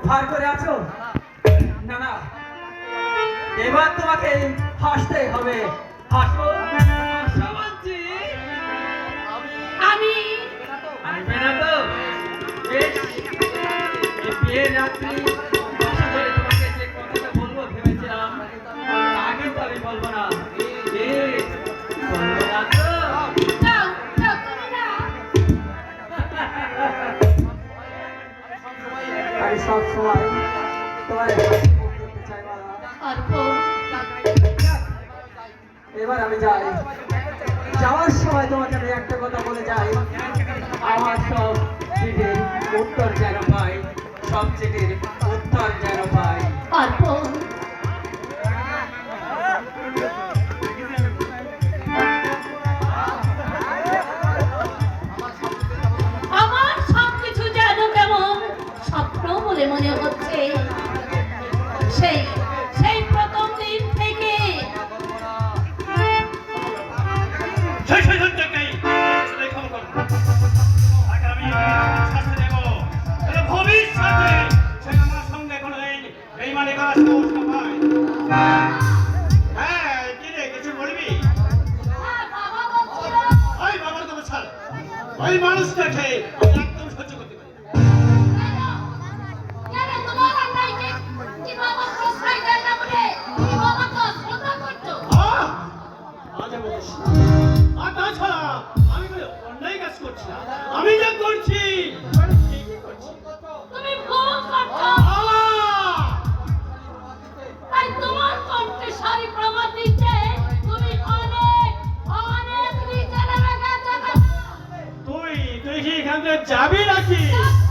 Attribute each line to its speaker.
Speaker 1: ভার করে আছো? না না, এবার তোমাকে হাসতেই হবে। হাসো, হাসো বলছি।
Speaker 2: আমি
Speaker 1: আসবে না তো? বেশ, এই বিয়ের রাত্রি বসে ধরে তোমাকে যে কথাটা বলবো ভেবেছিলাম, তা কিন্তু আমি বলবো না। বলবো না তো?
Speaker 2: যাও যাও তুমি না।
Speaker 1: আমি সব সময় তোমার হাসি মুখ দেখতে চাই মা।
Speaker 2: অর্পণ,
Speaker 1: এবার আমি যাই। যাওয়ার সময় তোমাকে আমি একটা কথা বলে যাই, আমার সব চিঠির উত্তর যেন পাই, সব চিঠির উত্তর যেন পাই।
Speaker 2: অর্পণ, আমার সবকিছু যেন কেমন স্বপ্ন বলে মনে হচ্ছে। সেই সেই প্রথম দিন থেকে
Speaker 3: সেই থেকেই খবর করবো। তাকে আমি শাস্তি দেব। তাহলে ভবিষ্যতে সে আমার সঙ্গে কোনোদিন বেইমানি করার সাহস না পায়। হ্যাঁ, কি রে, কিছু বলবি?
Speaker 2: বাবা বলছিল,
Speaker 3: ওই বাবার কথা ছাড়। ওই মানুষটাকে আমি একদম সহ্য করতে পারি না।
Speaker 2: কেন তোমার অন্যায়কে কি বাবা প্রশ্রয় দেয় না বলে তুমি বাবাকে শ্রদ্ধা করছো?
Speaker 3: আহ! আজে বলিস না। আর তাছাড়া আমি কোনো অন্যায় কাজ করছি না। আমি যা করছি আমি ঠিকই করছি।
Speaker 2: তুমি ভুল করছো।
Speaker 3: আহ!
Speaker 2: তাই তোমার কণ্ঠস্বরী প্রমাণ দিচ্ছে তুমি অনেক অনেক নিচে নেমে গেছো।
Speaker 3: তুই কি এখান থেকে যাবি নাকি?
Speaker 2: যাচ্ছি